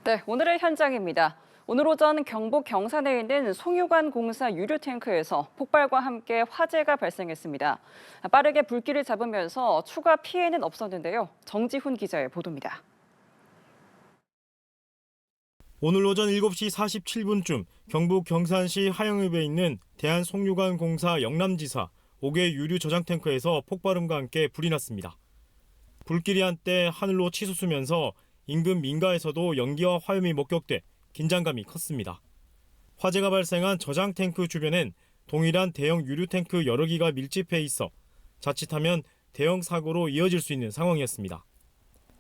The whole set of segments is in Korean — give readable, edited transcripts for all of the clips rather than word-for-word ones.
네, 오늘의 현장입니다. 오늘 오전 경북 경산에 있는 송유관 공사 유류 탱크에서 폭발과 함께 화재가 발생했습니다. 빠르게 불길을 잡으면서 추가 피해는 없었는데요. 정지훈 기자의 보도입니다. 오늘 오전 7시 47분쯤 경북 경산시 하영읍에 있는 대한송유관 공사 영남지사 5개 유류 저장 탱크에서 폭발음과 함께 불이 났습니다. 불길이 한때 하늘로 치솟으면서 인근 민가에서도 연기와 화염이 목격돼 긴장감이 컸습니다. 화재가 발생한 저장 탱크 주변엔 동일한 대형 유류 탱크 여러 기가 밀집해 있어 자칫하면 대형 사고로 이어질 수 있는 상황이었습니다.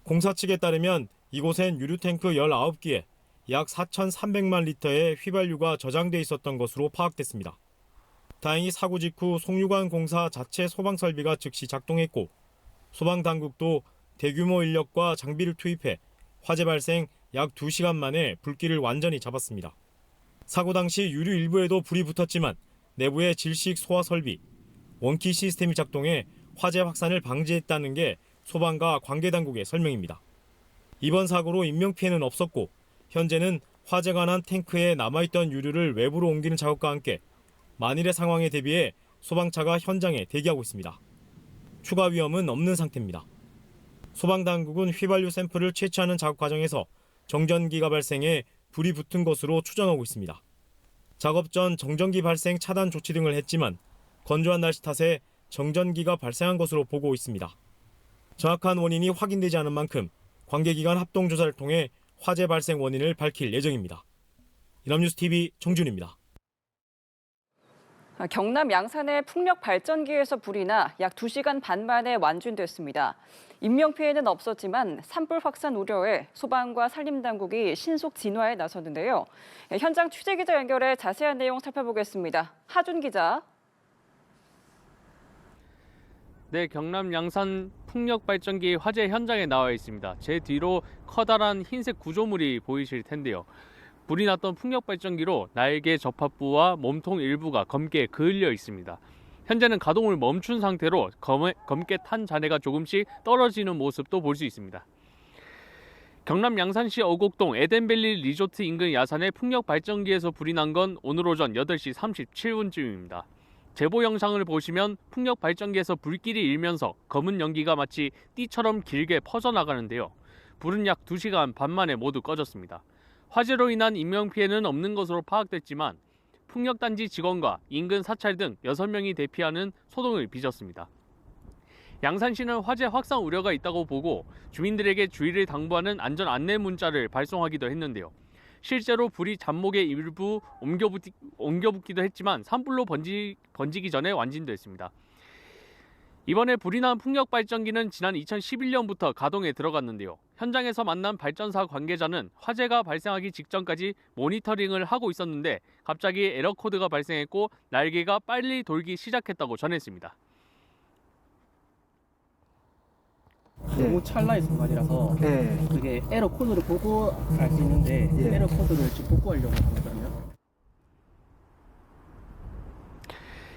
공사 측에 따르면 이곳엔 유류 탱크 19기에 약 4,300만 리터의 휘발유가 저장돼 있었던 것으로 파악됐습니다. 다행히 사고 직후 송유관 공사 자체 소방 설비가 즉시 작동했고 소방당국도 대규모 인력과 장비를 투입해 화재 발생 약 2시간 만에 불길을 완전히 잡았습니다. 사고 당시 유류 일부에도 불이 붙었지만 내부의 질식 소화 설비, 원키 시스템이 작동해 화재 확산을 방지했다는 게 소방과 관계당국의 설명입니다. 이번 사고로 인명피해는 없었고 현재는 화재가 난 탱크에 남아있던 유류를 외부로 옮기는 작업과 함께 만일의 상황에 대비해 소방차가 현장에 대기하고 있습니다. 추가 위험은 없는 상태입니다. 소방당국은 휘발유 샘플을 채취하는 작업 과정에서 정전기가 발생해 불이 붙은 것으로 추정하고 있습니다. 작업 전 정전기 발생 차단 조치 등을 했지만 건조한 날씨 탓에 정전기가 발생한 것으로 보고 있습니다. 정확한 원인이 확인되지 않은 만큼 관계기관 합동조사를 통해 화재 발생 원인을 밝힐 예정입니다. 연합뉴스TV 정준입니다. 경남 양산의 풍력 발전기에서 불이 나 약 2시간 반 만에 완준됐습니다. 인명피해는 없었지만 산불 확산 우려에 소방과 산림당국이 신속 진화에 나섰는데요. 현장 취재기자 연결해 자세한 내용 살펴보겠습니다. 하준 기자. 네, 경남 양산 풍력 발전기 화재 현장에 나와 있습니다. 제 뒤로 커다란 흰색 구조물이 보이실 텐데요. 불이 났던 풍력 발전기로 날개 접합부와 몸통 일부가 검게 그을려 있습니다. 현재는 가동을 멈춘 상태로 검게 탄 잔해가 조금씩 떨어지는 모습도 볼 수 있습니다. 경남 양산시 어곡동 에덴밸리 리조트 인근 야산의 풍력 발전기에서 불이 난 건 오늘 오전 8시 37분쯤입니다. 제보 영상을 보시면 풍력 발전기에서 불길이 일면서 검은 연기가 마치 띠처럼 길게 퍼져나가는데요. 불은 약 2시간 반 만에 모두 꺼졌습니다. 화재로 인한 인명피해는 없는 것으로 파악됐지만 풍력단지 직원과 인근 사찰 등 6명이 대피하는 소동을 빚었습니다. 양산시는 화재 확산 우려가 있다고 보고 주민들에게 주의를 당부하는 안전 안내 문자를 발송하기도 했는데요. 실제로 불이 잡목의 일부 옮겨붙기도 했지만 산불로 번지기 전에 완진됐습니다. 이번에 불이 난 풍력 발전기는 지난 2011년부터 가동에 들어갔는데요. 현장에서 만난 발전사 관계자는 화재가 발생하기 직전까지 모니터링을 하고 있었는데 갑자기 에러 코드가 발생했고 날개가 빨리 돌기 시작했다고 전했습니다. 너무 찰나의 순간이라서 그게 에러 코드를 보고 알 수 있는데 그 에러 코드를 지금 복구하려고 하거든요.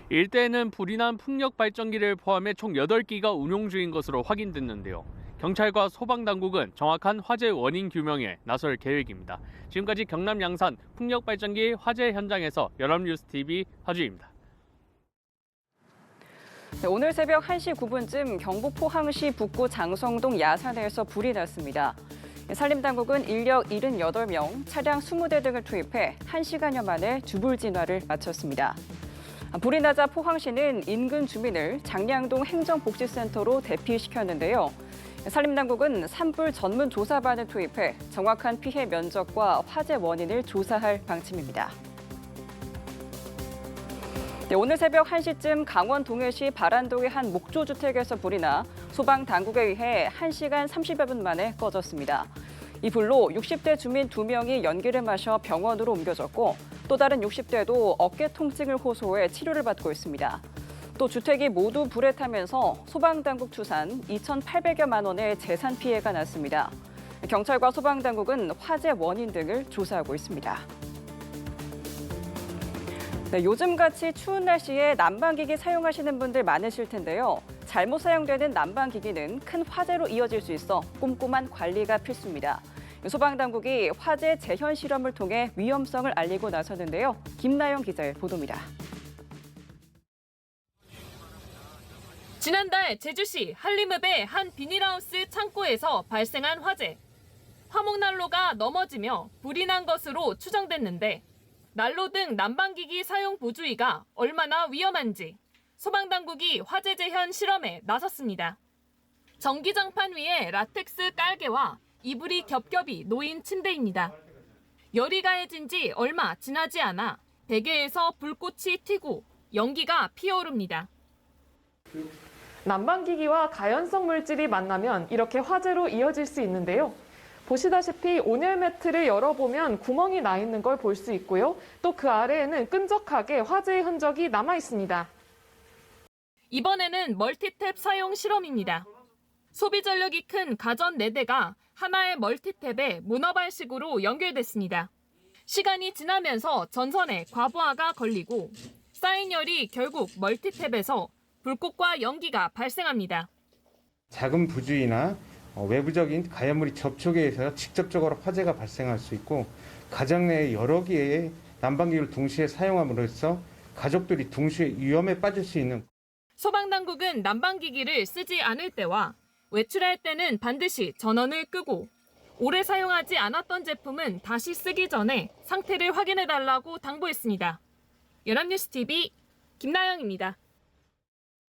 일대에는 불이 난 풍력 발전기를 포함해 총 8기가 운용 중인 것으로 확인됐는데요. 경찰과 소방당국은 정확한 화재 원인 규명에 나설 계획입니다. 지금까지 경남 양산 풍력 발전기 화재 현장에서 연합뉴스TV 하주입니다. 네, 오늘 새벽 1시 9분쯤 경북 포항시 북구 장성동 야산에서 불이 났습니다. 산림당국은 인력 78명, 차량 20대 등을 투입해 1시간여 만에 주불 진화를 마쳤습니다. 불이 나자 포항시는 인근 주민을 장량동 행정복지센터로 대피시켰는데요. 산림당국은 산불 전문 조사반을 투입해 정확한 피해 면적과 화재 원인을 조사할 방침입니다. 네, 오늘 새벽 1시쯤 강원 동해시 바란동의 한 목조주택에서 불이 나 소방당국에 의해 1시간 30여 분 만에 꺼졌습니다. 이 불로 60대 주민 2명이 연기를 마셔 병원으로 옮겨졌고 또 다른 60대도 어깨 통증을 호소해 치료를 받고 있습니다. 또 주택이 모두 불에 타면서 소방당국 추산 2,800여만 원의 재산 피해가 났습니다. 경찰과 소방당국은 화재 원인 등을 조사하고 있습니다. 네, 요즘같이 추운 날씨에 난방기기 사용하시는 분들 많으실 텐데요. 잘못 사용되는 난방기기는 큰 화재로 이어질 수 있어 꼼꼼한 관리가 필수입니다. 소방당국이 화재 재현 실험을 통해 위험성을 알리고 나섰는데요. 김나영 기자의 보도입니다. 지난달 제주시 한림읍의 한 비닐하우스 창고에서 발생한 화재. 화목난로가 넘어지며 불이 난 것으로 추정됐는데 난로 등 난방기기 사용 부주의가 얼마나 위험한지 소방당국이 화재 재현 실험에 나섰습니다. 전기장판 위에 라텍스 깔개와 이불이 겹겹이 놓인 침대입니다. 열이 가해진 지 얼마 지나지 않아 베개에서 불꽃이 튀고 연기가 피어오릅니다. 난방기기와 가연성 물질이 만나면 이렇게 화재로 이어질 수 있는데요. 보시다시피 온열 매트를 열어보면 구멍이 나 있는 걸 볼 수 있고요. 또 그 아래에는 끈적하게 화재의 흔적이 남아 있습니다. 이번에는 멀티탭 사용 실험입니다. 소비 전력이 큰 가전 4대가 하나의 멀티탭에 문어발식으로 연결됐습니다. 시간이 지나면서 전선에 과부하가 걸리고 쌓인 열이 결국 멀티탭에서 불꽃과 연기가 발생합니다. 작은 부주의나 외부적인 가연물이 접촉에 의해서 직접적으로 화재가 발생할 수 있고 가정 내에 여러 개의 난방기를 동시에 사용함으로써 가족들이 동시에 위험에 빠질 수 있는 소방당국은 난방기기를 쓰지 않을 때와 외출할 때는 반드시 전원을 끄고 오래 사용하지 않았던 제품은 다시 쓰기 전에 상태를 확인해달라고 당부했습니다. 연합뉴스TV 김나영입니다.